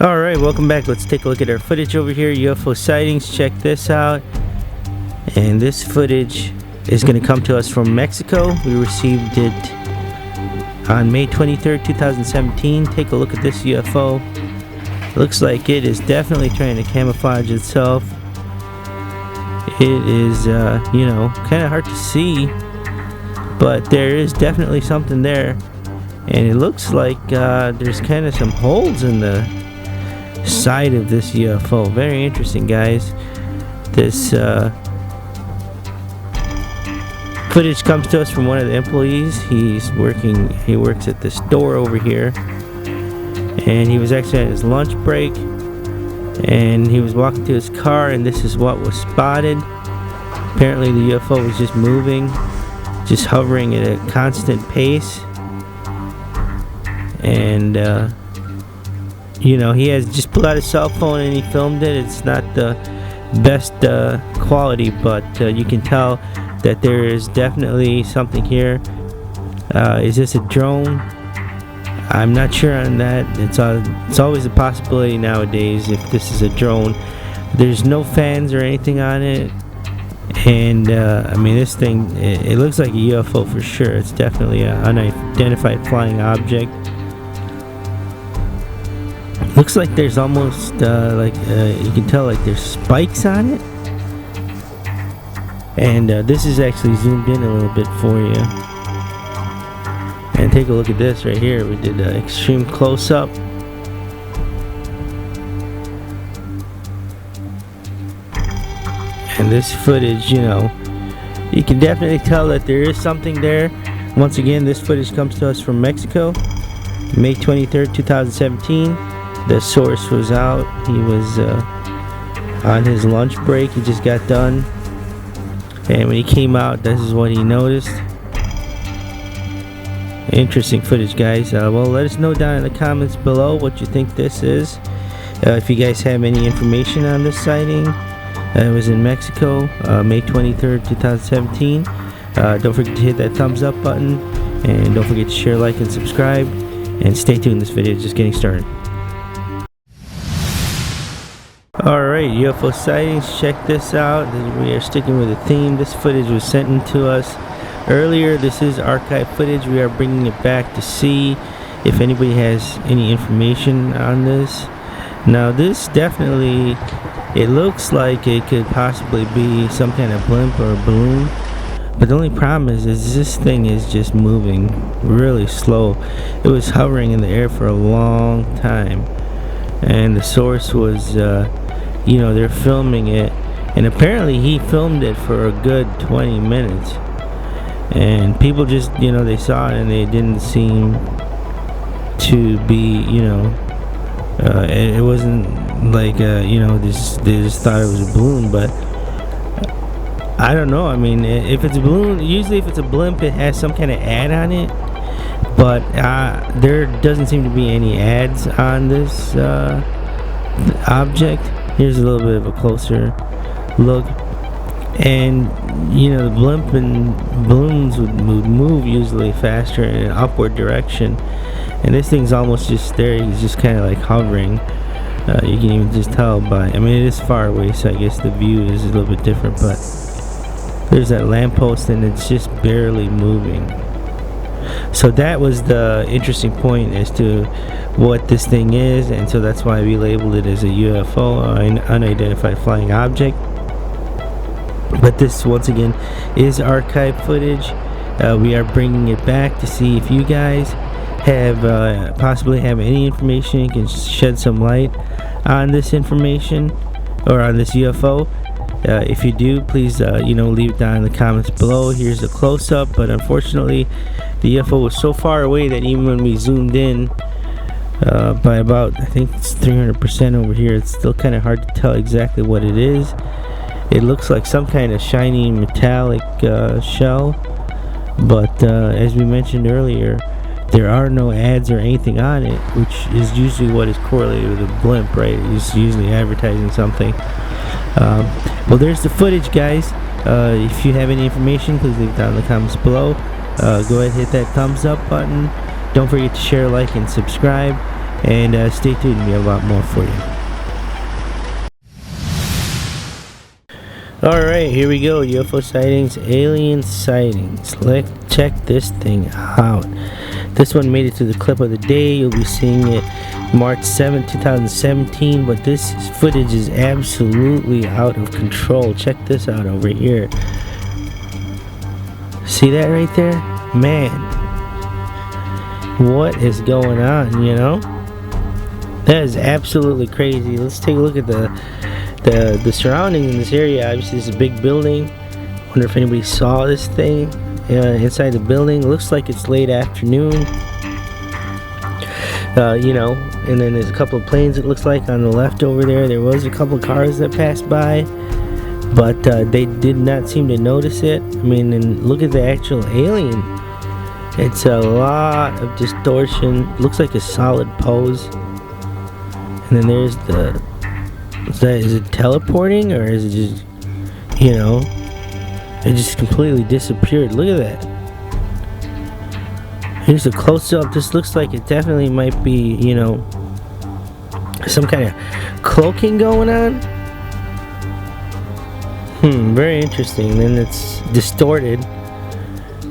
Alright, welcome back. Let's take a look at our footage over here. UFO sightings, check this out. And this footage is going to come to us from Mexico. We received it on May 23rd, 2017. Take a look at this UFO. Looks like it is definitely trying to camouflage itself. It is, kind of hard to see, but there is definitely something there. And it looks like there's kind of some holes in the side of this UFO. Very interesting, guys. This footage comes to us from one of the employees. He works at this store over here, and he was actually at his lunch break, and he was walking to his car, and this is what was spotted. Apparently the UFO was just moving, just hovering at a constant pace, and he has just pulled out his cell phone and he filmed it. It's not the best quality, but you can tell that there is definitely something here. Is this a drone? I'm not sure on that. It's always a possibility nowadays if this is a drone. There's no fans or anything on it, and this thing, it looks like a UFO for sure. It's definitely an unidentified flying object. Looks like there's almost you can tell like there's spikes on it, and this is actually zoomed in a little bit for you. And take a look at this right here. We did an extreme close-up. And this footage, you can definitely tell that there is something there. Once again, this footage comes to us from Mexico, May 23rd, 2017. The source was out. He was on his lunch break. He just got done, and when he came out, this is what he noticed. Interesting footage, guys. Well, let us know down in the comments below what you think this is. If you guys have any information on this sighting. It was in Mexico, May 23rd, 2017. Don't forget to hit that thumbs up button, and don't forget to share, like, and subscribe, and stay tuned. This video is just getting started. Alright, UFO sightings, check this out. We are sticking with the theme. This footage was sent in to us earlier. This is archive footage. We are bringing it back to see if anybody has any information on this. Now, this definitely, it looks like it could possibly be some kind of blimp or a balloon, but the only problem is this thing is just moving really slow. It was hovering in the air for a long time, and the source was they're filming it, and apparently he filmed it for a good 20 minutes, and people just they saw it and they didn't seem to be it wasn't like they just thought it was a balloon. But I don't know. I mean, if it's a balloon, usually if it's a blimp, it has some kind of ad on it, but there doesn't seem to be any ads on this object. Here's a little bit of a closer look, and the blimp and balloons would move usually faster in an upward direction, and this thing's almost just there. He's just kind of like hovering. You can even just tell by, it is far away, so I guess the view is a little bit different, but there's that lamppost and it's just barely moving. So that was the interesting point as to what this thing is, and so that's why we labeled it as a UFO, an unidentified flying object. But this, once again, is archive footage. We are bringing it back to see if you guys have possibly have any information. You can shed some light on this information or on this UFO. If you do, please leave it down in the comments below. Here's a close-up, but unfortunately the UFO was so far away that even when we zoomed in by about, I think it's 300% over here, it's still kind of hard to tell exactly what it is. It looks like some kind of shiny metallic shell, but as we mentioned earlier, there are no ads or anything on it, which is usually what is correlated with a blimp, right? It's usually advertising something. Well, there's the footage, guys. If you have any information, please leave it down in the comments below. Go ahead and hit that thumbs up button. Don't forget to share, like, and subscribe. And stay tuned, we have a lot more for you. Alright, here we go. UFO sightings, alien sightings. Let's check this thing out. This one made it to the clip of the day. You'll be seeing it March 7, 2017. But this footage is absolutely out of control. Check this out over here. See that right there? Man, what is going on, you know? That is absolutely crazy. Let's take a look at the surroundings in this area. Obviously, it's a big building. Wonder if anybody saw this thing inside the building. Looks like it's late afternoon. You know, and then there's a couple of planes. It looks like on the left over there. There was a couple of cars that passed by, but they did not seem to notice it. I mean, and look at the actual alien. It's a lot of distortion. Looks like a solid pose. And then there's the. Is it teleporting, or is it just, you know, it just completely disappeared? Look at that. Here's a close-up. This looks like it definitely might be, you know, some kind of cloaking going on. Very interesting. Then it's distorted.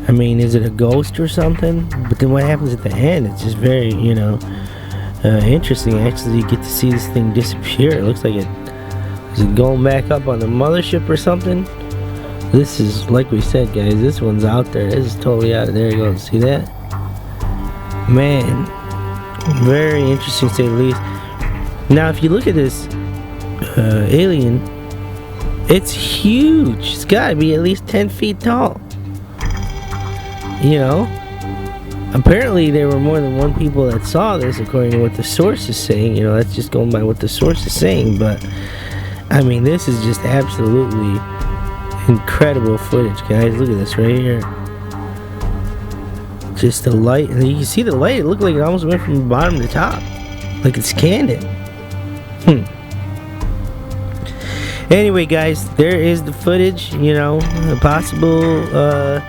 I mean, is it a ghost or something? But then what happens at the end? It's just very, you know, interesting. Actually, you get to see this thing disappear. It looks like is it going back up on the mothership or something? This is, like we said, guys, this one's out there. This is totally out of there. You go, see that? Man, very interesting to say the least. Now, if you look at this alien, it's huge. It's got to be at least 10 feet tall. You know? Apparently there were more than one people that saw this, according to what the source is saying. You know, that's just going by what the source is saying. But I mean, this is just absolutely incredible footage, guys. Look at this right here. Just the light, and you can see the light. It looked like it almost went from the bottom to the top, like it scanned it. Anyway, guys, there is the footage. You know, a possible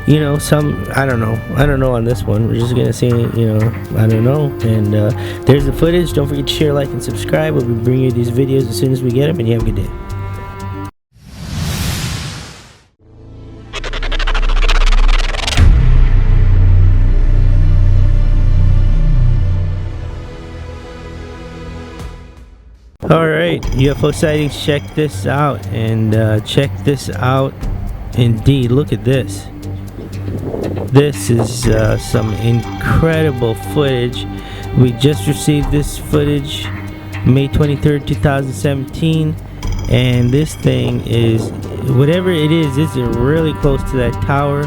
you know, some, I don't know on this one. We're just gonna say, you know, I don't know. And there's the footage. Don't forget to share, like, and subscribe. We'll be bringing you these videos as soon as we get them, and you have a good day. Alright, UFO sightings, check this out. And check this out. Indeed, look at this. This is some incredible footage. We just received this footage May 23rd, 2017, and this thing is, whatever it is really close to that tower.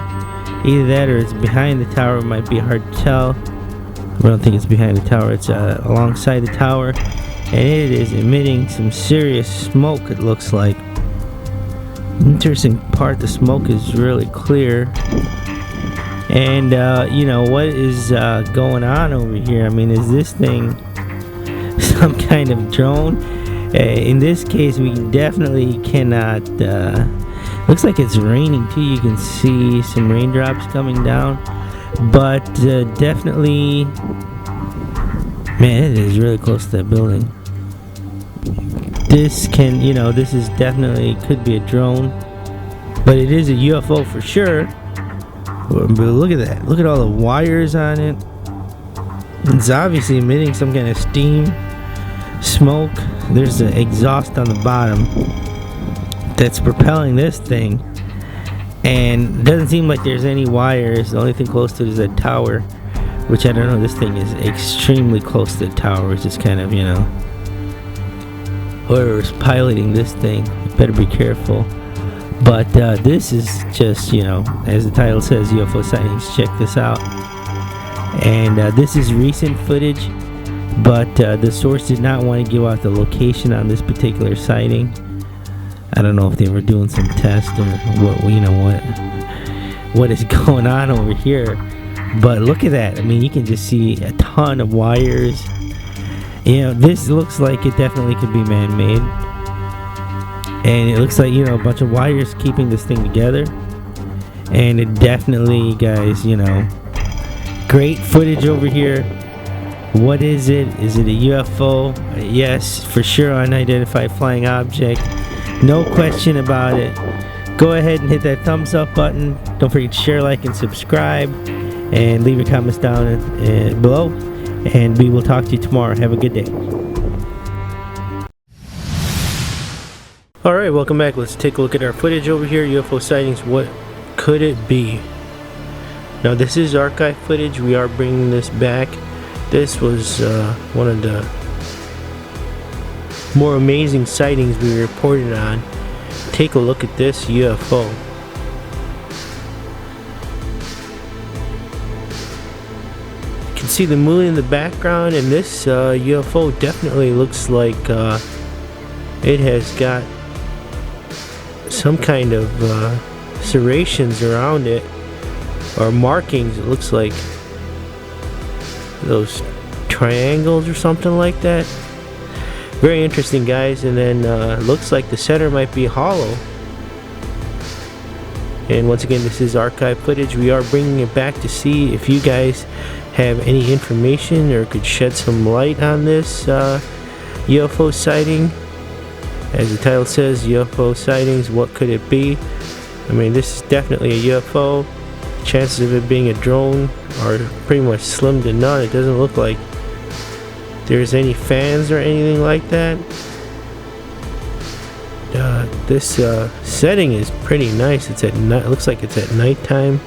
Either that or it's behind the tower. It might be hard to tell. I don't think it's behind the tower. It's alongside the tower, and it is emitting some serious smoke, it looks like. Interesting part, the smoke is really clear. And you know, what is going on over here? I mean, is this thing some kind of drone? In this case, we definitely cannot. Looks like it's raining too. You can see some raindrops coming down, but definitely, man, it is really close to that building. This can, you know, this is definitely, could be a drone, but it is a UFO for sure. But look at that. Look at all the wires on it. It's obviously emitting some kind of steam, smoke. There's the exhaust on the bottom that's propelling this thing. And it doesn't seem like there's any wires. The only thing close to it is that tower, which I don't know. This thing is extremely close to the tower, which is kind of, you know, whoever's piloting this thing better be careful. But this is just, you know, as the title says, UFO sightings. Check this out. And this is recent footage, but the source did not want to give out the location on this particular sighting. I don't know if they were doing some tests or what, you know, what is going on over here. But look at that. I mean, you can just see a ton of wires. You know, this looks like it definitely could be man-made. And it looks like, you know, a bunch of wires keeping this thing together. And it definitely, guys, you know, great footage over here. What is it? Is it a UFO? Yes, for sure, unidentified flying object. No question about it. Go ahead and hit that thumbs up button. Don't forget to share, like, and subscribe. And leave your comments down below. And we will talk to you tomorrow. Have a good day. Alright, welcome back. Let's take a look at our footage over here. UFO sightings. What could it be? Now, this is archive footage. We are bringing this back. This was one of the more amazing sightings we reported on. Take a look at this UFO. You can see the moon in the background, and this UFO definitely looks like it has got some kind of serrations around it, or markings. It looks like those triangles or something like that. Very interesting, guys. And then looks like the center might be hollow. And once again, this is archive footage. We are bringing it back to see if you guys have any information or could shed some light on this UFO sighting. As the title says, UFO sightings, what could it be? I mean, this is definitely a UFO. Chances of it being a drone are pretty much slim to none. It doesn't look like there's any fans or anything like that. This setting is pretty nice. It's at night. It looks like it's at nighttime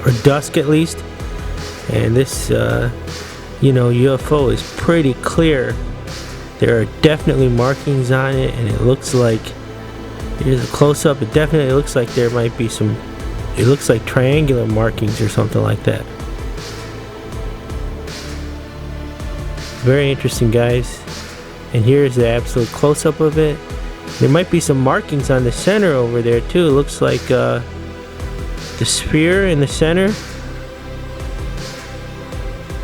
or dusk at least. And this, UFO is pretty clear. There are definitely markings on it, and it looks like, here's a close-up. It definitely looks like there might be some. It looks like triangular markings or something like that. Very interesting, guys. And here's the absolute close-up of it. There might be some markings on the center over there too. It looks like the sphere in the center.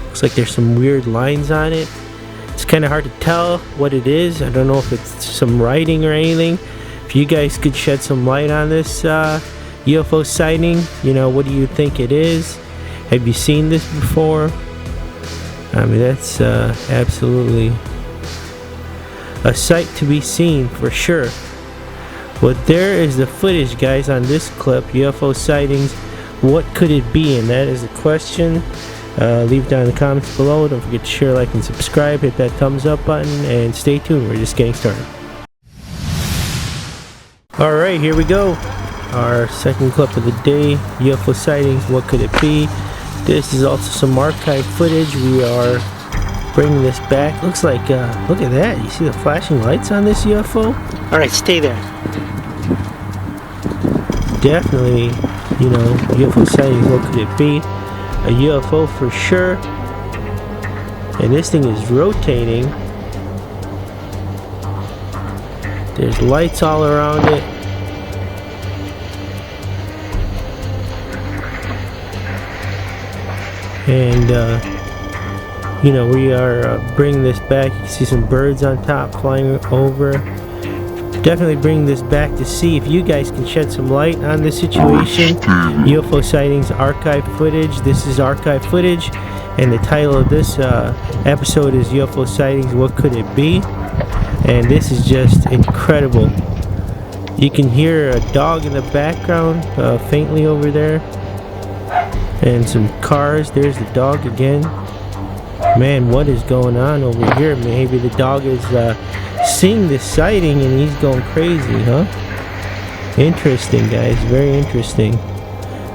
Looks like there's some weird lines on it. It's kind of hard to tell what it is. I don't know if it's some writing or anything. If you guys could shed some light on this UFO sighting, what do you think it is? Have you seen this before? I mean, that's absolutely a sight to be seen for sure. Well, there is the footage, guys, on this clip. UFO sightings, what could it be? And that is the question. Leave down in the comments below. Don't forget to share, like, and subscribe. Hit that thumbs up button and stay tuned. We're just getting started. Alright, here we go. Our second clip of the day, UFO sightings, what could it be? This is also some archive footage. We are bringing this back. Looks like, look at that. You see the flashing lights on this UFO? Alright, stay there. Definitely, UFO sightings, what could it be? A UFO for sure. And this thing is rotating. There's lights all around it. And we are bringing this back. You can see some birds on top flying over. Definitely bring this back to see if you guys can shed some light on this situation. UFO sightings archive footage. This is archive footage, and the title of this episode is UFO sightings, what could it be? And this is just incredible. You can hear a dog in the background faintly over there, and some cars. There's the dog again. Man, what is going on over here? Maybe the dog is seeing this sighting and he's going crazy, huh? Interesting, guys. Very interesting.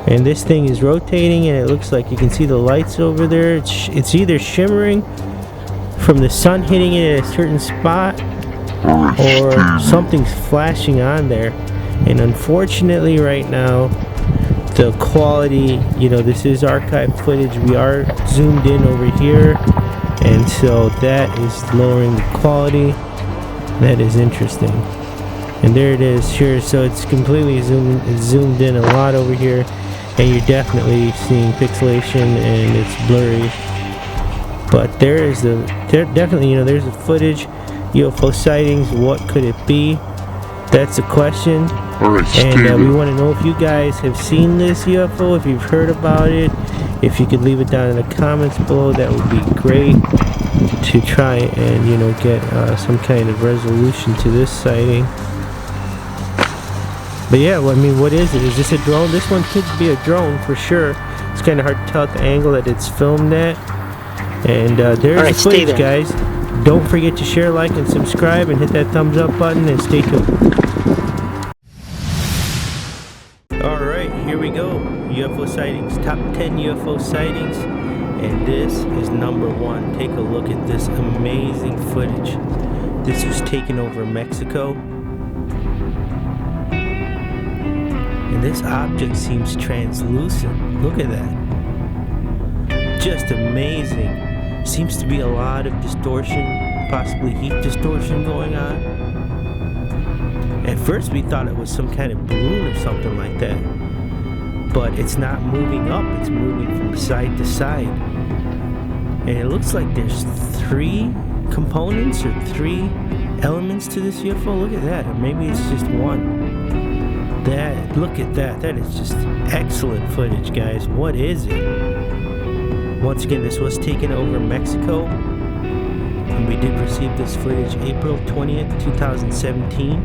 And this thing is rotating, and it looks like you can see the lights over there. It's either shimmering from the sun hitting it at a certain spot, or something's flashing on there. And unfortunately right now, the quality, this is archive footage. We are zoomed in over here, and so that is lowering the quality. That is interesting. And there it is, sure. So it's completely zoomed in a lot over here, and you're definitely seeing pixelation, and it's blurry. But there's the footage. UFO sightings, what could it be? That's the question. And we want to know if you guys have seen this UFO, if you've heard about it, If you could leave it down in the comments below, that would be great, to try and, you know, get some kind of resolution to this sighting. But yeah, well, I mean, what is it? Is this a drone? This one could be a drone for sure. It's kind of hard to tell at the angle that it's filmed at. And there's the footage, guys. Don't forget to share, like, and subscribe, and hit that thumbs up button, and stay tuned. Alright, here we go. UFO sightings. Top 10 UFO sightings. And this is number 1. Take a look at this amazing footage. This was taken over Mexico. And this object seems translucent. Look at that. Just amazing. Seems to be a lot of distortion, possibly heat distortion going on. At first we thought it was some kind of balloon or something like that. But it's not moving up, it's moving from side to side. And it looks like there's 3 components or 3 elements to this UFO. Look at that. Or maybe it's just one. Look at that. That is just excellent footage, guys. What is it? Once again, this was taken over Mexico. And we did receive this footage April 20th, 2017.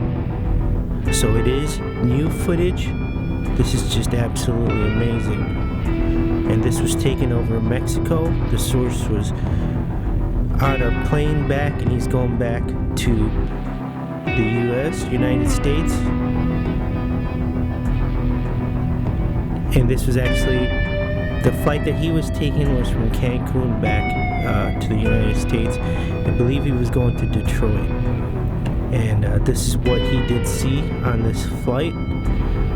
So it is new footage. This is just absolutely amazing. And this was taken over Mexico. The source was on a plane back, and he's going back to the US, United States. And this was actually, the flight that he was taking was from Cancun back to the United States. I believe he was going to Detroit. And this is what he did see on this flight.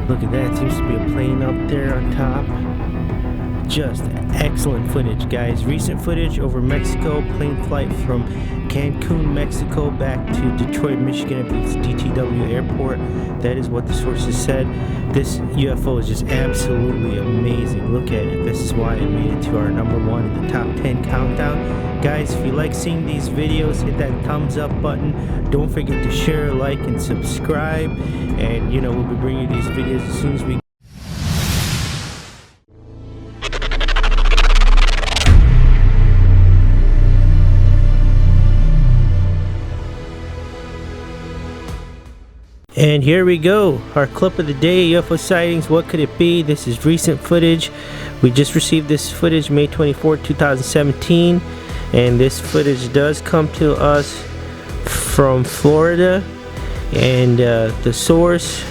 Look at that, seems to be a plane up there on top. Just excellent footage, guys. Recent footage over Mexico, plane flight from Cancun, Mexico back to Detroit, Michigan. I believe it's DTW Airport. That is what the sources said. This UFO is just absolutely amazing. Look at it. This is why it made it to our number 1 in the top 10 countdown. Guys, if you like seeing these videos, hit that thumbs up button. Don't forget to share, like, and subscribe. And, you know, we'll be bringing you these videos as soon as we And here we go, our clip of the day, UFO sightings, what could it be? This is recent footage. We just received this footage May 24, 2017, and this footage does come to us from Florida, and the source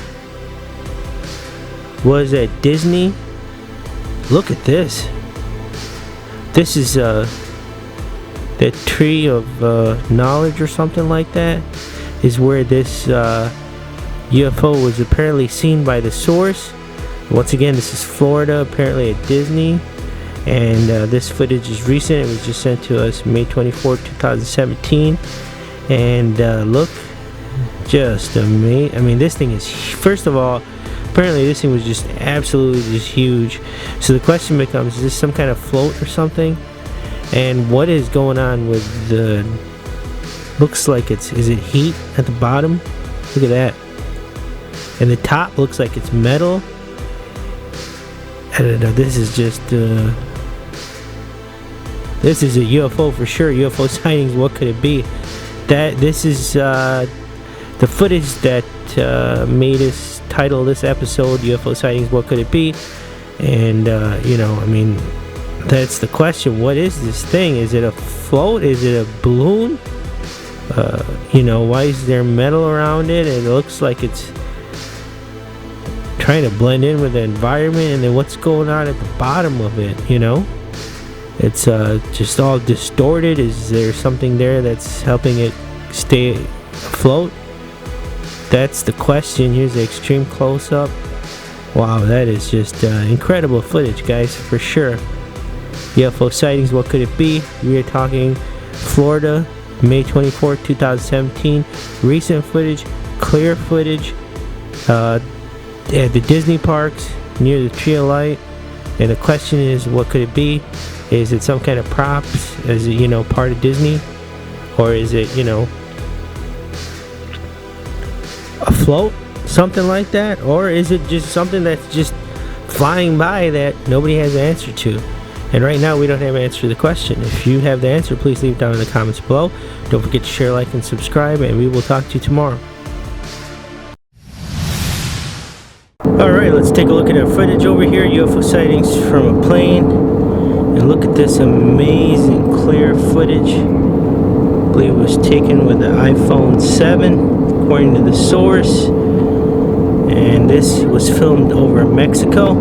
was at Disney. Look at this. This is the tree of knowledge or something like that, is where this UFO was apparently seen by the source. Once again, this is Florida, apparently at Disney, and this footage is recent. It was just sent to us May 24, 2017, and look, just amazing. I mean, this thing is, first of all, apparently this thing was just absolutely just huge. So the question becomes, is this some kind of float or something? And what is going on with the, looks like it's, is it heat at the bottom? Look at that. And the top looks like it's metal. I don't know, this is just this is a UFO for sure. UFO sightings, what could it be? This is the footage that made us title this episode UFO sightings, what could it be? And you know, I mean, that's the question. What is this thing? Is it a float? Is it a balloon? You know, why is there metal around it? It looks like it's trying to blend in with the environment, and then what's going on at the bottom of it, you know? It's just all distorted. Is there something there that's helping it stay afloat? That's the question. Here's the extreme close-up. Wow, that is just incredible footage, guys, for sure. UFO sightings, what could it be? We are talking Florida, May 24, 2017. Recent footage, clear footage. At the Disney parks near the Tree of Light, and the question is, what could it be? Is it some kind of props? Is it, you know, part of Disney, or is it, you know, a float, something like that, or is it just something that's just flying by that nobody has an answer to? And right now we don't have an answer to the question. If you have the answer, please leave it down in the comments below. Don't forget to share, like, and subscribe, and we will talk to you tomorrow. Alright, let's take a look at our footage over here. UFO sightings from a plane. And look at this amazing clear footage. I believe it was taken with the iPhone 7, according to the source. And this was filmed over in Mexico.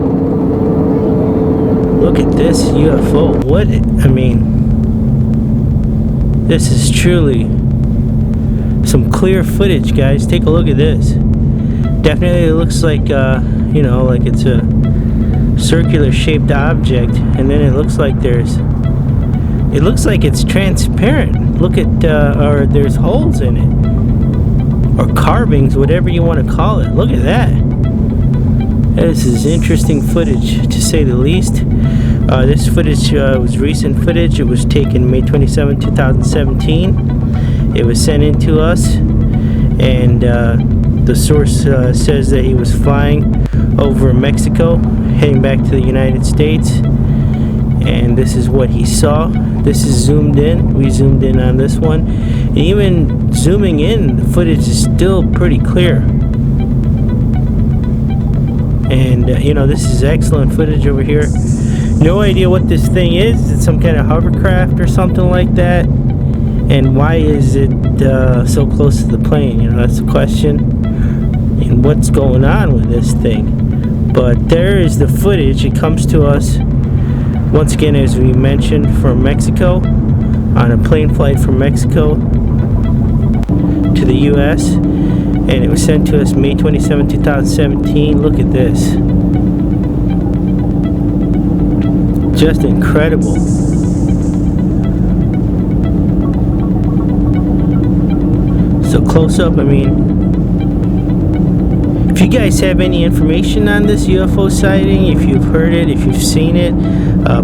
Look at this UFO. This is truly some clear footage, guys. Take a look at this. Definitely it looks like, like it's a circular shaped object, and then it looks like it's transparent. Look at, or there's holes in it, or carvings, whatever you want to call it. Look at that. This is interesting footage, to say the least. This footage was recent footage. It was taken May 27, 2017. It was sent in to us, and the source says that he was flying over Mexico, heading back to the United States, and this is what he saw. This is zoomed in. We zoomed in on this one, and even zooming in, the footage is still pretty clear. And this is excellent footage over here. No idea what this thing is. It's some kind of hovercraft or something like that. And why is it so close to the plane? That's the question. And what's going on with this thing? But there is the footage. It comes to us once again, as we mentioned, from Mexico, on a plane flight from Mexico to the US, and it was sent to us May 27, 2017. Look at this. Just incredible. So close up, if you guys have any information on this UFO sighting, if you've heard it, if you've seen it,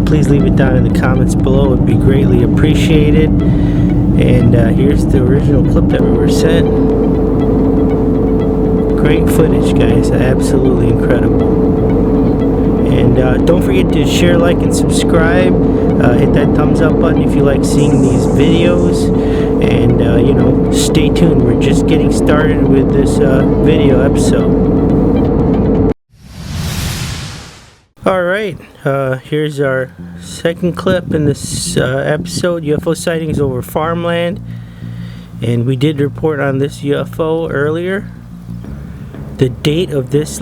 please leave it down in the comments below. It would be greatly appreciated. And here's the original clip that we were sent. Great footage, guys. Absolutely incredible. And don't forget to share, like, and subscribe. Hit that thumbs up button if you like seeing these videos. And stay tuned. We're just getting started with this video episode. Alright, here's our second clip in this episode, UFO sightings over Farmland. And we did report on this UFO earlier. The date of this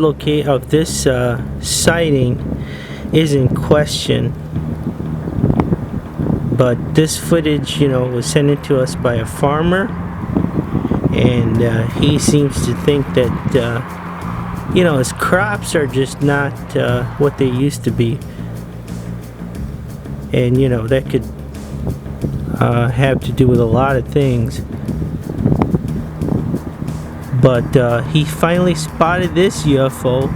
sighting is in question. But this footage, was sent in to us by a farmer, and he seems to think that, his crops are just not what they used to be, and that could have to do with a lot of things. But he finally spotted this UFO,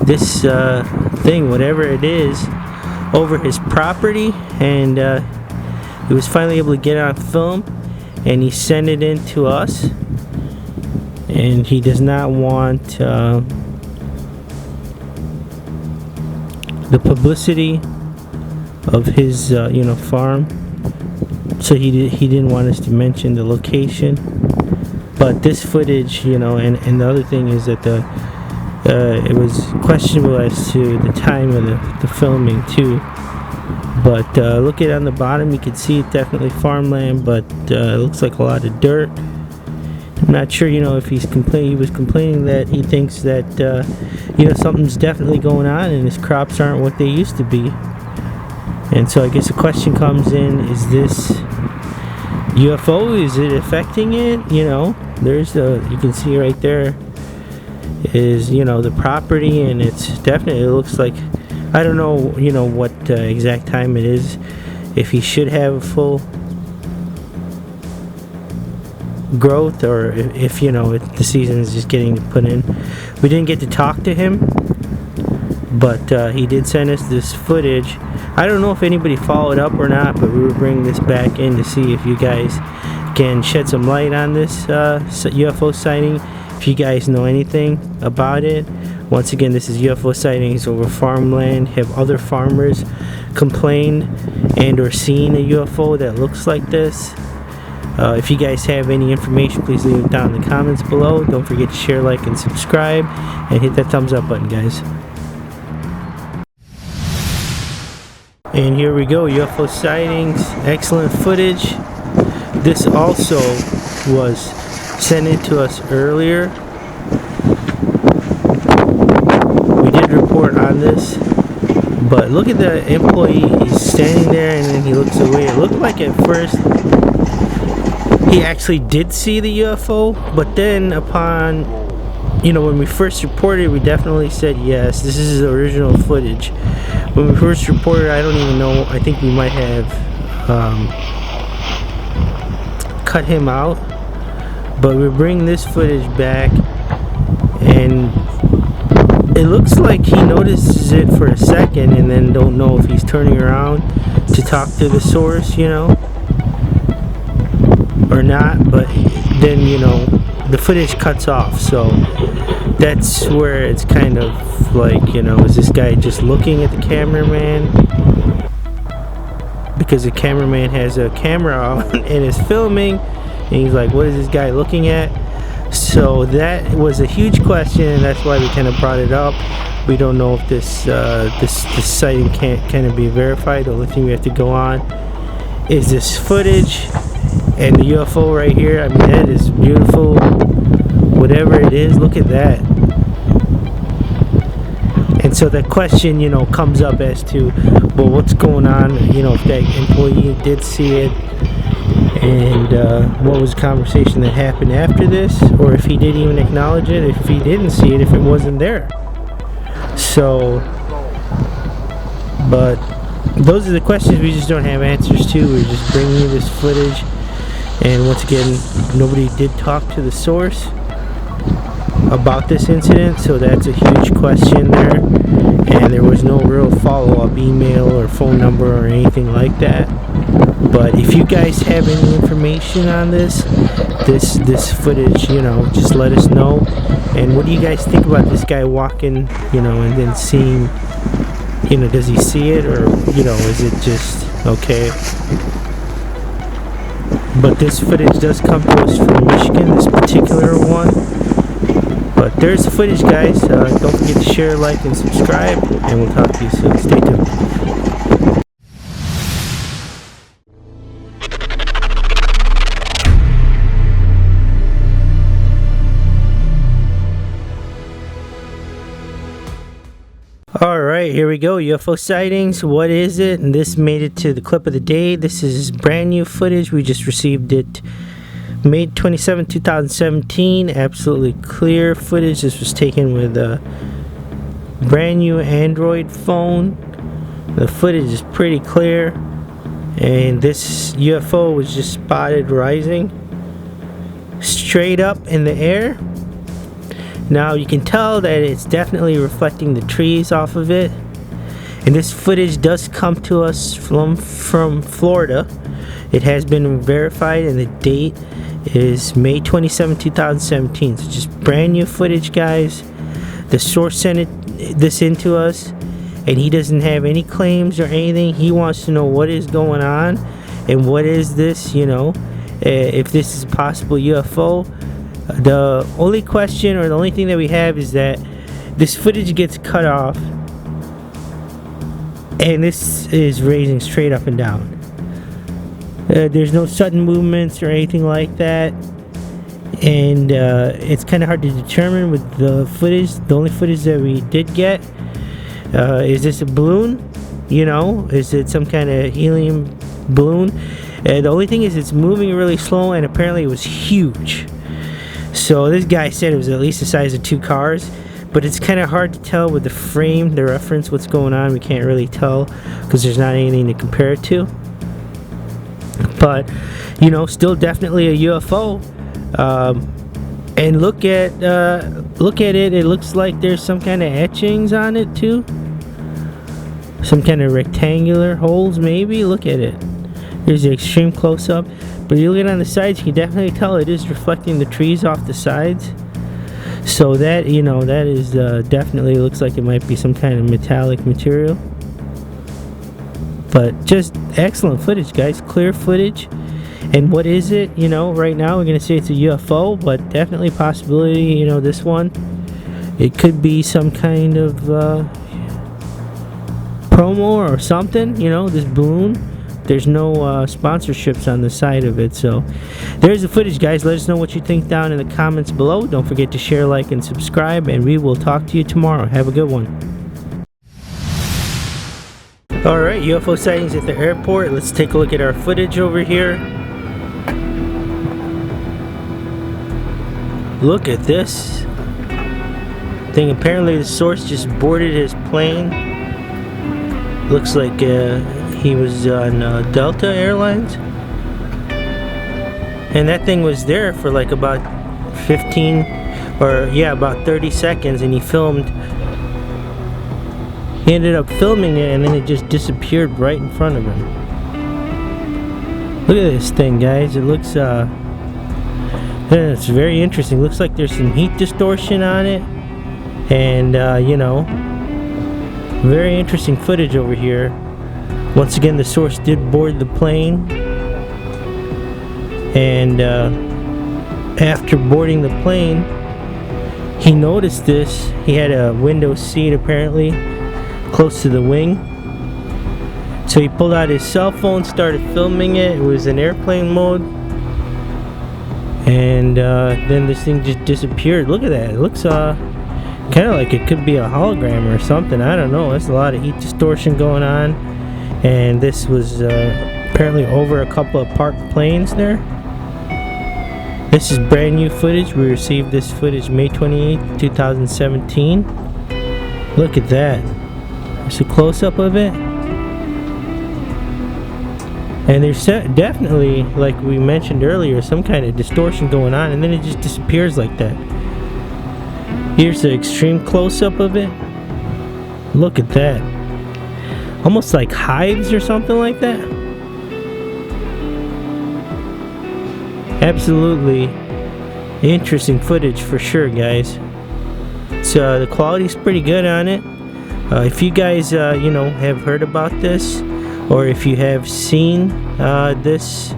this thing, whatever it is, over his property, and he was finally able to get it on film, and he sent it in to us. And he does not want the publicity of his farm, so he didn't want us to mention the location. But this footage, and the other thing is that it was questionable as to the time of the filming too. But look at it on the bottom, you can see it's definitely farmland, but it looks like a lot of dirt. I'm not sure, if he was complaining that he thinks that something's definitely going on and his crops aren't what they used to be. And so I guess the question comes in, is this UFO, is it affecting it? There's you can see right there is the property, and it's definitely, it looks like, I don't know what exact time it is, if he should have full growth, or if the season is just getting put in. We didn't get to talk to him, but he did send us this footage. I don't know if anybody followed up or not, but we were bringing this back in to see if you guys can shed some light on this UFO sighting, if you guys know anything about it. Once again, this is UFO sightings over Farmland. Have other farmers complained and or seen a UFO that looks like this. If you guys have any information, please leave it down in the comments below. Don't forget to share, like, and subscribe, and hit that thumbs up button, guys. And here we go, UFO sightings, excellent footage. This also was sent in to us earlier. We did report on this, but look at the employee. He's standing there and then he looks away. It looked like at first he actually did see the UFO, but then upon, when we first reported, we definitely said yes, this is the original footage. When we first reported, I don't even know, I think we might have cut him out, but we bring this footage back and it looks like he notices it for a second and then don't know if he's turning around to talk to the source, or not, but then the footage cuts off. So that's where it's kind of like, is this guy just looking at the cameraman? Because the cameraman has a camera on and is filming, and he's like, what is this guy looking at? So that was a huge question, and that's why we kind of brought it up. We don't know if this sighting can be verified. The only thing we have to go on is this footage and the UFO right here. I mean, that is beautiful. Whatever it is, look at that. And so the question, comes up as to, well, what's going on? If that employee did see it, and what was the conversation that happened after this, or if he didn't even acknowledge it, if he didn't see it, if it wasn't there. So, but those are the questions we just don't have answers to. We're just bringing you this footage, and once again, nobody did talk to the source about this incident, so that's a huge question there, and there was no real follow-up email or phone number or anything like that. But if you guys have any information on this footage, just let us know. And what do you guys think about this guy walking, and then seeing, does he see it, or is it just okay? But this footage does come to us from Michigan, this particular one. But there's the footage, guys. Don't forget to share, like, and subscribe, and we'll talk to you soon. Stay tuned. Alright, here we go. UFO sightings. What is it? And this made it to the clip of the day. This is brand new footage. We just received it May 27, 2017. Absolutely clear footage. This was taken with a brand new Android phone. The footage is pretty clear. And this UFO was just spotted rising straight up in the air. Now you can tell that it's definitely reflecting the trees off of it. And this footage does come to us from Florida. It has been verified, and the date is May 27, 2017. So just brand new footage, guys. The source sent this in to us, and he doesn't have any claims or anything. He wants to know what is going on and what is this, if this is a possible UFO. The only question, or the only thing that we have, is that this footage gets cut off, and this is raising straight up and down. There's no sudden movements or anything like that, and it's kind of hard to determine with the footage. The only footage that we did get, is this a balloon? Is it some kind of helium balloon? The only thing is it's moving really slow, and apparently it was huge. So this guy said it was at least the size of 2 cars, but it's kind of hard to tell with the frame, the reference, what's going on. We can't really tell because there's not anything to compare it to. But still definitely a UFO. And look at it. It looks like there's some kind of etchings on it too. Some kind of rectangular holes, maybe. Look at it. There's the extreme close-up. But you look at it on the sides, you can definitely tell it is reflecting the trees off the sides. So that, that is definitely looks like it might be some kind of metallic material. But just excellent footage, guys. Clear footage. And what is it? You know, right now we're gonna say it's a UFO, but definitely possibility. You know, this one, it could be some kind of promo or something. You know, this balloon. There's no sponsorships on the side of it. So there's the footage, guys. Let us know what you think down in the comments below. Don't forget to share, like, and subscribe, and we will talk to you tomorrow. Have a good one. Alright, UFO sightings at the airport. Let's take a look at our footage over here. Look at this thing. Apparently the source just boarded his plane. Looks like he was on Delta Airlines, and that thing was there for like about 30 seconds, and he ended up filming it, and then it just disappeared right in front of him. Look at this thing, guys. It looks it's very interesting. Looks like there's some heat distortion on it, and you know, very interesting footage over here. Once again, the source did board the plane, and after boarding the plane, he noticed this. He had a window seat apparently close to the wing, so he pulled out his cell phone, started filming it. It was in airplane mode, and then this thing just disappeared. Look at that. It looks kind of like it could be a hologram or something. I don't know. There's a lot of heat distortion going on. And this was apparently over a couple of parked planes there. This is brand new footage. We received this footage May 28th, 2017. Look at that. There's a close-up of it. And there's definitely, like we mentioned earlier, some kind of distortion going on, and then it just disappears like that. Here's the extreme close-up of it. Look at that. Almost like hives or something like that. Absolutely interesting footage for sure, guys. So the quality's pretty good on it. If you guys you know, have heard about this, or if you have seen this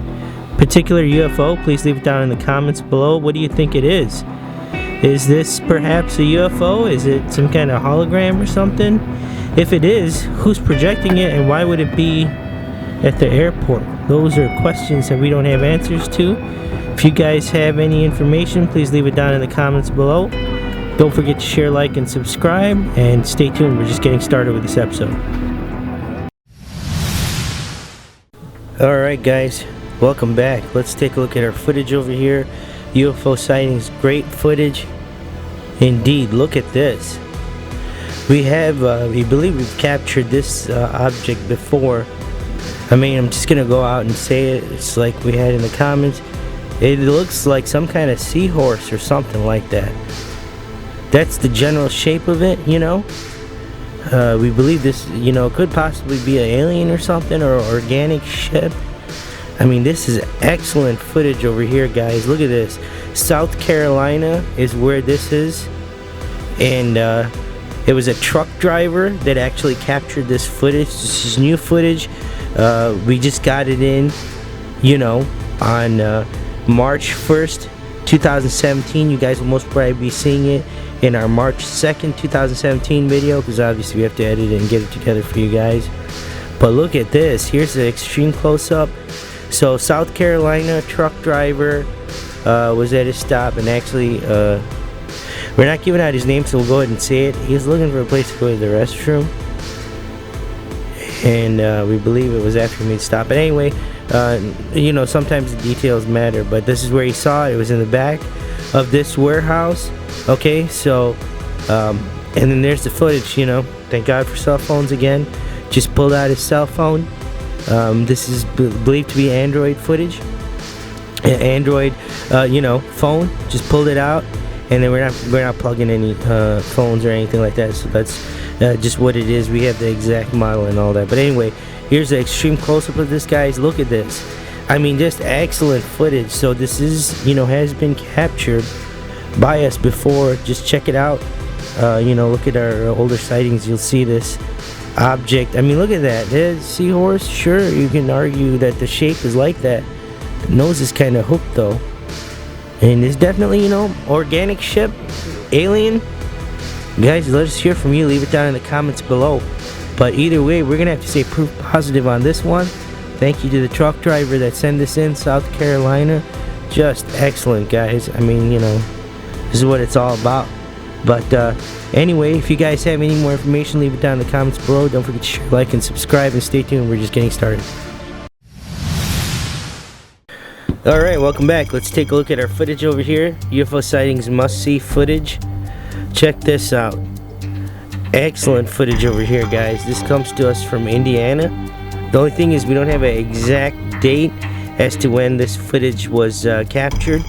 particular UFO, please leave it down in the comments below. What do you think it is? Is this perhaps a UFO? Is it some kind of hologram or something? If it is, who's projecting it, and why would it be at the airport? Those are questions that we don't have answers to. If you guys have any information, please leave it down in the comments below. Don't forget to share, like, and subscribe, and stay tuned. We're just getting started with this episode. Alright guys, welcome back. Let's take a look at our footage over here. UFO sightings, great footage indeed. Look at this. We believe we've captured this object before. I mean, I'm just gonna go out and say it. It's like we had in the comments. It looks like some kind of seahorse or something like that. That's the general shape of it, you know. We believe this, you know, could possibly be an alien or something, or organic ship. I mean, this is excellent footage over here, guys. Look at this. South Carolina is where this is, and it was a truck driver that actually captured this footage. This is new footage. We just got it in, you know, on March 1st, 2017. You guys will most probably be seeing it in our March 2nd, 2017 video, because obviously we have to edit it and get it together for you guys. But look at this. Here's the extreme close-up. So South Carolina truck driver was at his stop, and actually we're not giving out his name, so we'll go ahead and say it. He was looking for a place to go to the restroom, and we believe it was after he made stop. But anyway, you know, sometimes the details matter, but this is where he saw it. It was in the back of this warehouse. Okay, so and then there's the footage. You know, thank God for cell phones again. Just pulled out his cell phone. This is believed to be Android footage. Android, you know, phone. Just pulled it out, and then we're not plugging any phones or anything like that. So that's just what it is. We have the exact model and all that. But anyway, here's the extreme close-up of this, guys. Look at this. I mean, just excellent footage. So this is, you know, has been captured by us before. Just check it out. You know, look at our older sightings. You'll see this. object. I mean, look at that. There's seahorse. Sure, you can argue that the shape is like that. The nose is kind of hooked though. And it's definitely, you know, organic ship, alien. Guys, let us hear from you. Leave it down in the comments below. But either way, we're gonna have to say proof positive on this one. Thank you to the truck driver that sent this in, South Carolina. Just excellent, guys. I mean, you know, this is what it's all about. But anyway, if you guys have any more information, leave it down in the comments below. Don't forget to share, like, and subscribe, and stay tuned. We're just getting started. Alright, welcome back. Let's take a look at our footage over here. UFO Sightings must-see footage. Check this out. Excellent footage over here, guys. This comes to us from Indiana. The only thing is we don't have an exact date as to when this footage was captured.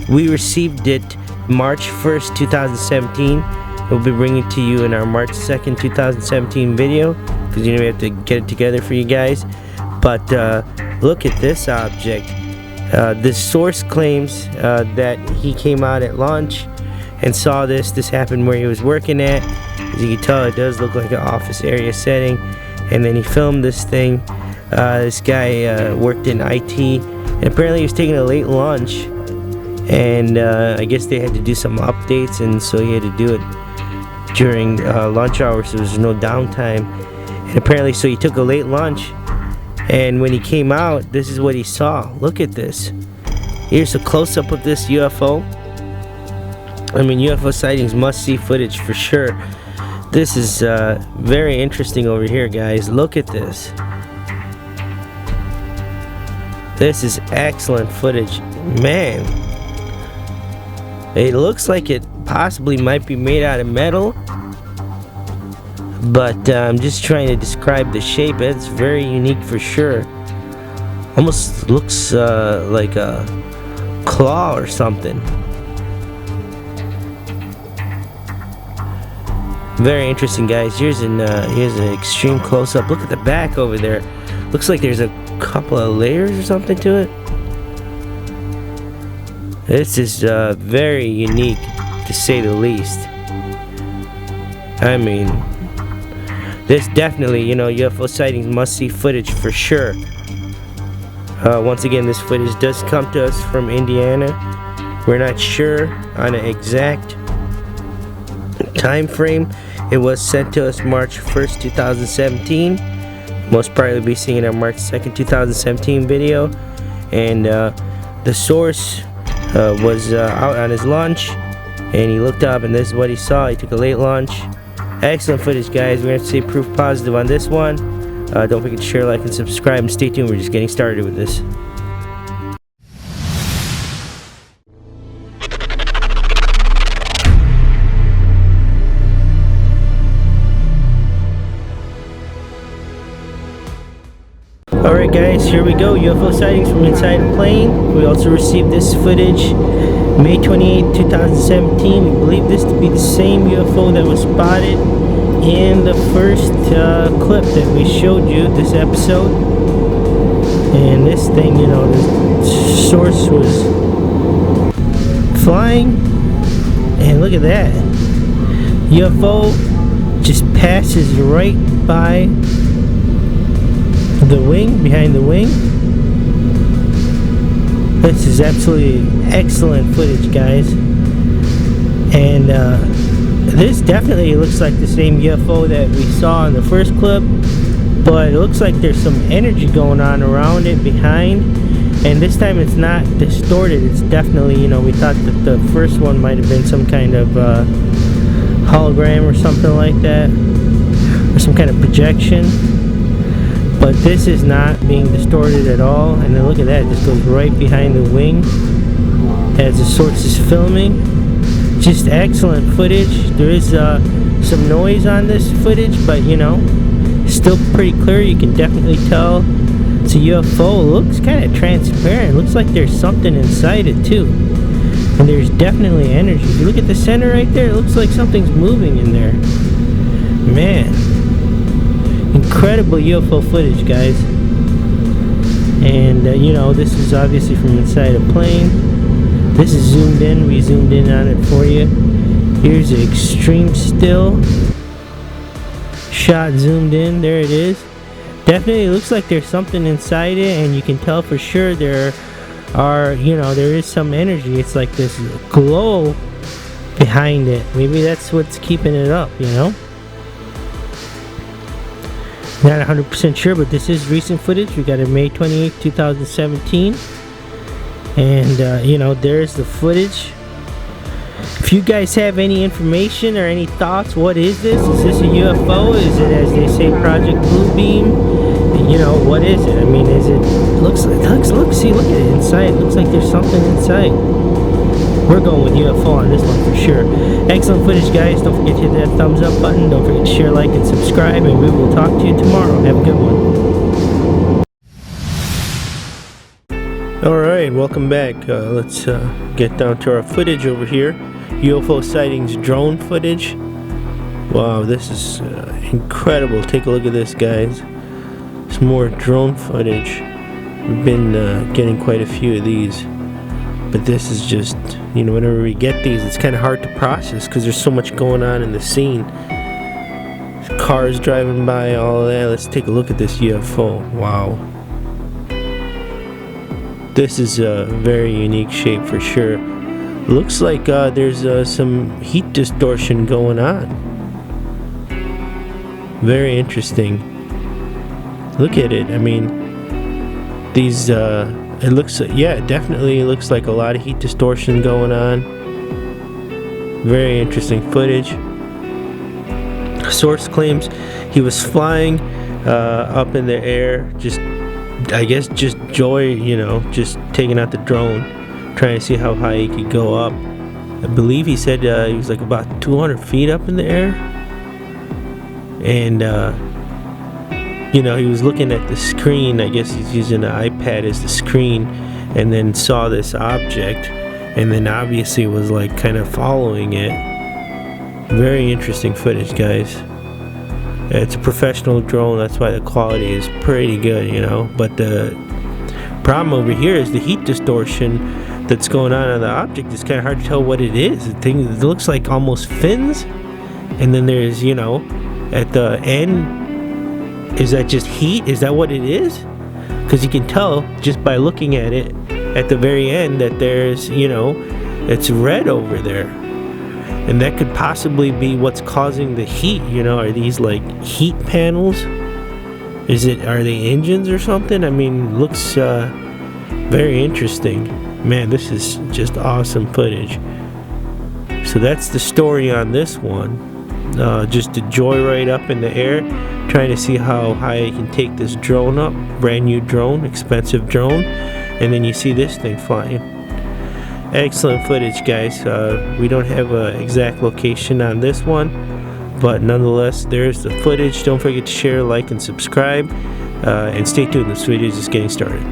We received it March 1st, 2017. We'll be bringing it to you in our March 2nd, 2017 video, because you know we have to get it together for you guys. But look at this object. The source claims that he came out at lunch and saw this. This happened where he was working at. As you can tell, it does look like an office area setting. And then he filmed this thing. This guy worked in IT, and apparently he was taking a late lunch. And I guess they had to do some updates, and so he had to do it during lunch hours, so there's no downtime. And apparently, so he took a late lunch. And when he came out, this is what he saw. Look at this. Here's a close-up of this UFO. I mean, UFO sightings must-see footage for sure. This is very interesting over here, guys. Look at this. This is excellent footage. Man. It looks like it possibly might be made out of metal. But I'm just trying to describe the shape. It's very unique for sure. Almost looks like a claw or something. Very interesting, guys. Here's an extreme close-up. Look at the back over there. Looks like there's a couple of layers or something to it. This is very unique, to say the least. I mean, this definitely, you know, UFO sightings must-see footage for sure. Once again, this footage does come to us from Indiana. We're not sure on an exact time frame. It was sent to us March 1st, 2017. Most probably be seeing our March 2nd, 2017 video. And the source was out on his lunch, and he looked up, and this is what he saw. He took a late lunch. Excellent footage, guys. We're going to have to say proof positive on this one. Don't forget to share, like, and subscribe, and stay tuned. We're just getting started with this. Alright, guys, here we go. UFO sightings from inside a plane. We also received this footage May 28, 2017. We believe this to be the same UFO that was spotted in the first clip that we showed you this episode. And this thing, you know, the source was flying. And look at that. UFO just passes right by the wing, behind the wing. This is absolutely excellent footage, guys. And this definitely looks like the same UFO that we saw in the first clip, but it looks like there's some energy going on around it behind, and this time it's not distorted. It's definitely, you know, we thought that the first one might have been some kind of hologram or something like that, or some kind of projection. But this is not being distorted at all. And then look at that, it just goes right behind the wing as the source is filming. Just excellent footage. There is some noise on this footage, but you know, still pretty clear. You can definitely tell it's a UFO. It looks kind of transparent. It looks like there's something inside it too. And there's definitely energy. If you look at the center right there, it looks like something's moving in there. Man. Incredible UFO footage, guys. And you know, this is obviously from inside a plane. This is zoomed in. We zoomed in on it for you. Here's the extreme still shot zoomed in. There it is. Definitely looks like there's something inside it, and you can tell for sure there are, there is some energy. It's like this glow behind it. Maybe that's what's keeping it up, Not 100% sure, but this is recent footage. We got it May 28, 2017. And, there's the footage. If you guys have any information or any thoughts, what is this? Is this a UFO? Is it, as they say, Project Bluebeam? What is it? I mean, is it, look at it inside. It looks like there's something inside. We're going with UFO on this one for sure. Excellent footage, guys. Don't forget to hit that thumbs up button. Don't forget to share, like, and subscribe. And we will talk to you tomorrow. Have a good one. Alright, welcome back. Let's get down to our footage over here. UFO Sightings drone footage. Wow, this is incredible. Take a look at this, guys. Some more drone footage. We've been getting quite a few of these. But this is just, whenever we get these, it's kind of hard to process because there's so much going on in the scene. Cars driving by, all of that. Let's take a look at this UFO. Wow. This is a very unique shape for sure. Looks like there's some heat distortion going on. Very interesting. Look at it. I mean, these, it looks, it definitely looks like a lot of heat distortion going on. Very interesting footage. Source claims he was flying up in the air, just joy, just taking out the drone, trying to see how high he could go up. I believe he said he was like about 200 feet up in the air. And, he was looking at the screen. I guess he's using an iPad as the screen, and then saw this object, and then obviously was like kind of following it. Very interesting footage, guys. It's a professional drone, that's why the quality is pretty good, But the problem over here is the heat distortion that's going on the object. It's kind of hard to tell what it is. The thing, it looks like almost fins, and then there's, at the end, is that just heat? Is that what it is? Because you can tell just by looking at it at the very end that there's, it's red over there. And that could possibly be what's causing the heat, Are these like heat panels? Are they engines or something? I mean, looks very interesting. Man, this is just awesome footage. So that's the story on this one. Just a joyride up in the air, trying to see how high I can take this drone up. Brand new drone, expensive drone. And then you see this thing flying. Excellent footage, guys. We don't have an exact location on this one, but nonetheless, there's the footage. Don't forget to share, like, and subscribe, and stay tuned. This video is just getting started.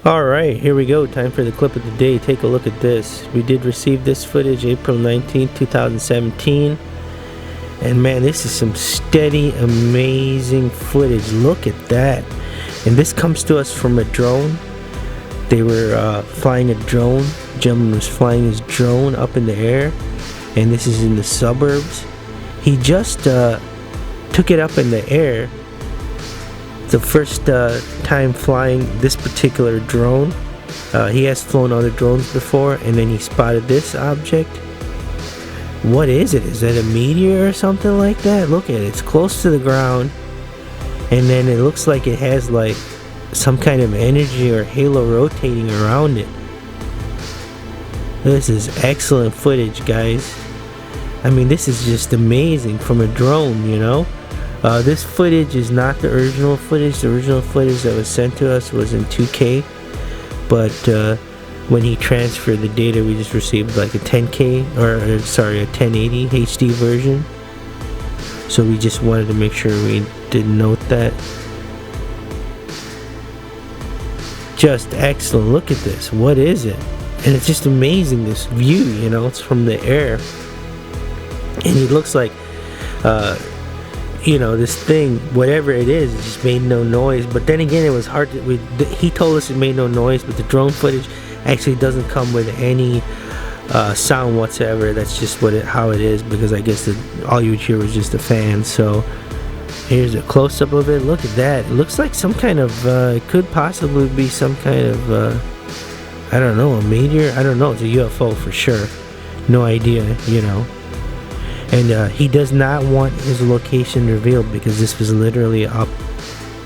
Alright, here we go. Time for the clip of the day. Take a look at this. We did receive this footage April 19th, 2017. And man, this is some steady, amazing footage. Look at that. And this comes to us from a drone. They were flying a drone. The gentleman was flying his drone up in the air. And this is in the suburbs. He just took it up in the air. The first time flying this particular drone. He has flown other drones before, and then he spotted this object. What is it? Is that a meteor or something like that? Look at it. It's close to the ground, and then it looks like it has like some kind of energy or halo rotating around it. This is excellent footage, guys. I mean, this is just amazing from a drone, This footage is not the original footage. The original footage that was sent to us was in 2K, but when he transferred the data, we just received like a 10K, a 1080 HD version. So we just wanted to make sure we did note that. Just excellent. Look at this. What is it? And it's just amazing, this view, it's from the air. And it looks like this thing, whatever it is, it just made no noise. But then again, it was hard to, he told us it made no noise, but the drone footage actually doesn't come with any sound whatsoever. That's just how it is, because I guess all you would hear was just the fan. So here's a close-up of it. Look at that. It looks like some kind of it could possibly be some kind of I don't know, a meteor. I don't know. It's a UFO for sure. No idea, you know. And he does not want his location revealed, because this was literally up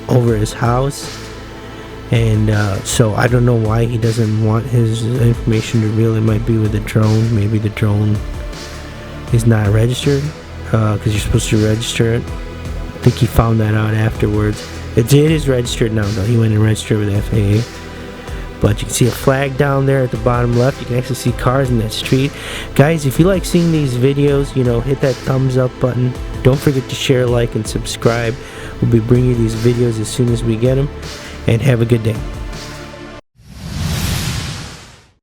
over his house. And so I don't know why he doesn't want his information revealed. It might be with the drone. Maybe the drone is not registered, because you're supposed to register it. I think he found that out afterwards. It is registered now, though. He went and registered with the FAA. But you can see a flag down there at the bottom left. You can actually see cars in that street. Guys, if you like seeing these videos, you know, hit that thumbs up button. Don't forget to share, like, and subscribe. We'll be bringing you these videos as soon as we get them. And have a good day.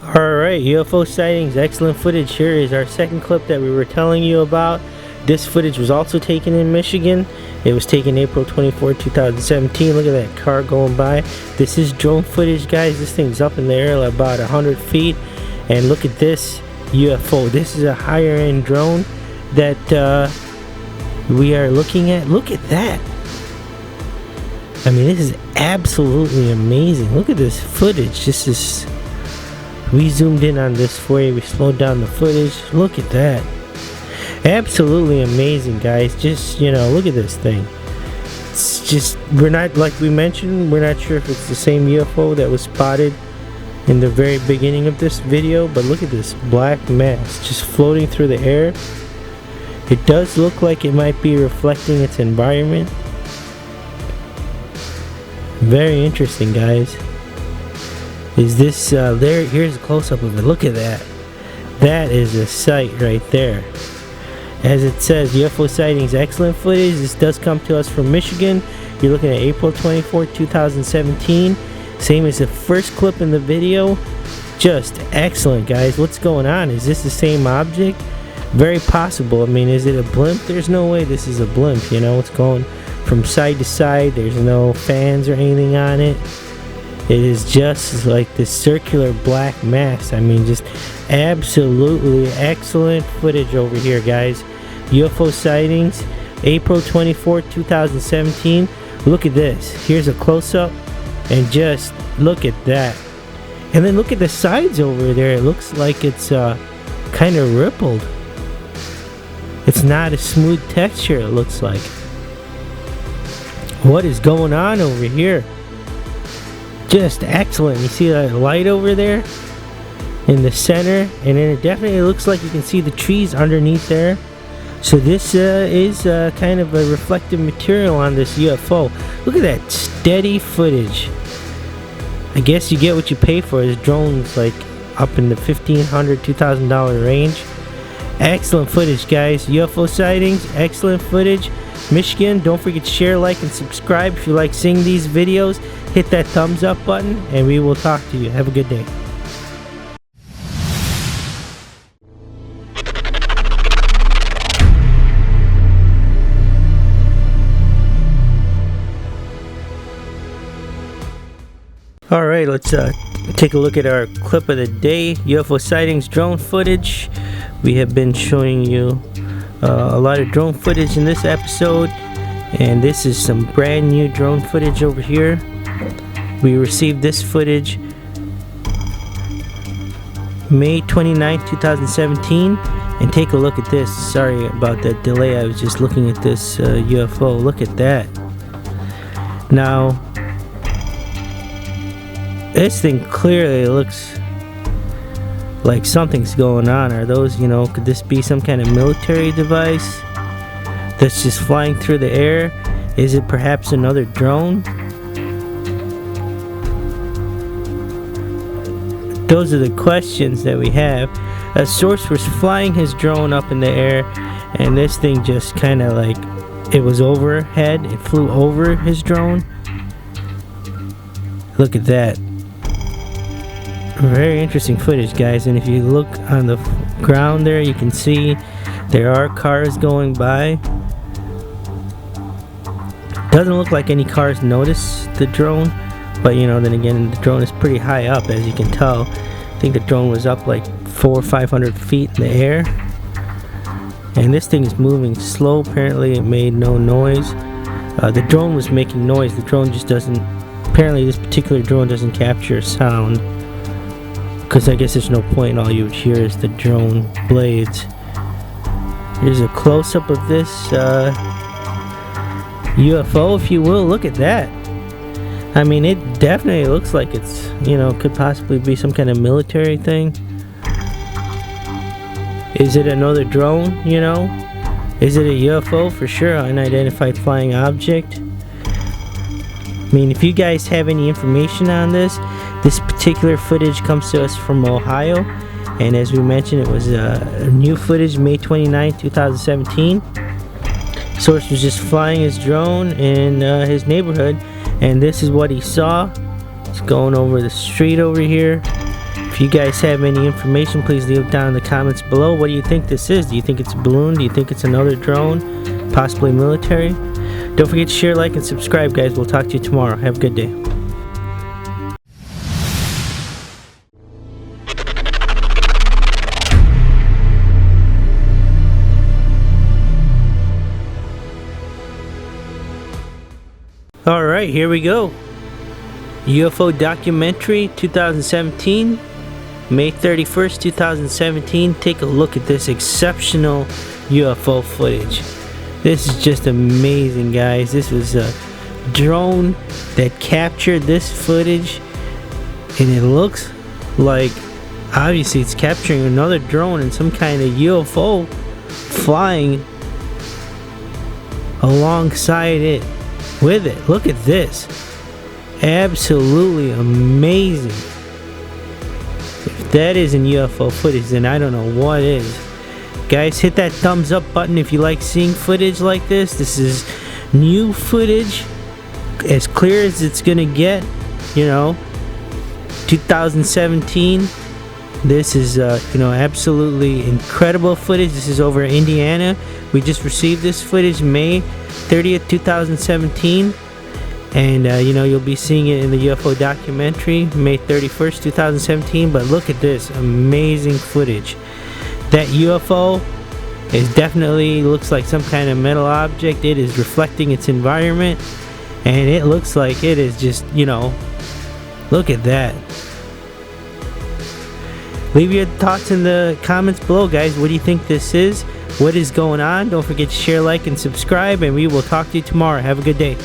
Alright, UFO sightings, excellent footage. Here is our second clip that we were telling you about. This footage was also taken in Michigan. It was taken April 24, 2017. Look at that car going by. This is drone footage, guys. This thing's up in the air about 100 feet. And look at this UFO. This is a higher end drone that we are looking at. Look at that. I mean, this is absolutely amazing. Look at this footage. This is... We zoomed in on this for you. We slowed down the footage. Look at that. Absolutely amazing, guys. Just, you know, look at this thing. It's just, we're not, like we mentioned, we're not sure if it's the same UFO that was spotted in the very beginning of this video, but look at this black mass just floating through the air. It does look like it might be reflecting its environment. Very interesting, guys. Is this there? Here's a close-up of it. Look at that. That is a sight right there. As it says, UFO sightings, excellent footage. This does come to us from Michigan. You're looking at April 24, 2017. Same as the first clip in the video. Just excellent, guys. What's going on? Is this the same object? Very possible. I mean, is it a blimp? There's no way this is a blimp. You know, it's going from side to side. There's no fans or anything on it. It is just like this circular black mass. I mean, just absolutely excellent footage over here, guys. UFO sightings, April 24, 2017. Look at this. Here's a close-up, and just look at that. And then look at the sides over there. It looks like it's kind of rippled. It's not a smooth texture, it looks like. What is going on over here? Just excellent. You see that light over there in the center, and then it definitely looks like you can see the trees underneath there. So this is kind of a reflective material on this UFO. Look at that steady footage. I guess you get what you pay for. This drone's like up in the $1,500, $2,000 range. Excellent footage, guys. UFO sightings, excellent footage. Michigan, don't forget to share, like, and subscribe if you like seeing these videos. Hit that thumbs up button, and we will talk to you. Have a good day. Alright, let's take a look at our clip of the day. UFO sightings drone footage. We have been showing you a lot of drone footage in this episode, and this is some brand new drone footage over here. We received this footage May 29, 2017, and take a look at this. Sorry about that delay. I was just looking at this UFO. Look at that. Now, this thing clearly looks like something's going on. Are those, you know, could this be some kind of military device that's just flying through the air? Is it perhaps another drone? Those are the questions that we have. A source was flying his drone up in the air, and this thing just kind of like, it was overhead. It flew over his drone. Look at that. Very interesting footage, guys. And if you look on the ground there, you can see there are cars going by. Doesn't look like any cars notice the drone, but you know, then again, the drone is pretty high up, as you can tell. I think the drone was up like 400 or 500 feet in the air, and this thing is moving slow. Apparently it made no noise. The drone was making noise. The drone just doesn't, apparently this particular drone doesn't capture sound, because I guess there's no point. All you would hear is the drone blades. Here's a close-up of this UFO, if you will. Look at that. I mean, it definitely looks like it's, you know, could possibly be some kind of military thing. Is it another drone, you know? Is it a UFO? For sure, unidentified flying object. I mean, if you guys have any information on this particular footage comes to us from Ohio. And as we mentioned, it was new footage, May 29, 2017. Source was just flying his drone in his neighborhood, and this is what he saw. It's going over the street over here. If you guys have any information, please leave it down in the comments below. What do you think this is? Do you think it's a balloon? Do you think it's another drone? Possibly military? Don't forget to share, like, and subscribe, guys. We'll talk to you tomorrow. Have a good day. Alright, here we go. UFO Documentary 2017, May 31st, 2017. Take a look at this exceptional UFO footage. This is just amazing, guys. This was a drone that captured this footage, and it looks like, obviously, it's capturing another drone and some kind of UFO flying alongside it. With it. Look at this. Absolutely amazing. If that isn't UFO footage, then I don't know what is. Guys, hit that thumbs up button if you like seeing footage like this. This is new footage, as clear as it's gonna get, you know. 2017. This is you know, absolutely incredible footage. This is over Indiana. We just received this footage May 30th, 2017, and you know, you'll be seeing it in the UFO documentary May 31st, 2017. But look at this amazing footage. That UFO is definitely looks like some kind of metal object. It is reflecting its environment, and it looks like it is just, you know, look at that. Leave your thoughts in the comments below, guys. What do you think this is? What is going on? Don't forget to share, like, and subscribe, and we will talk to you tomorrow. Have a good day.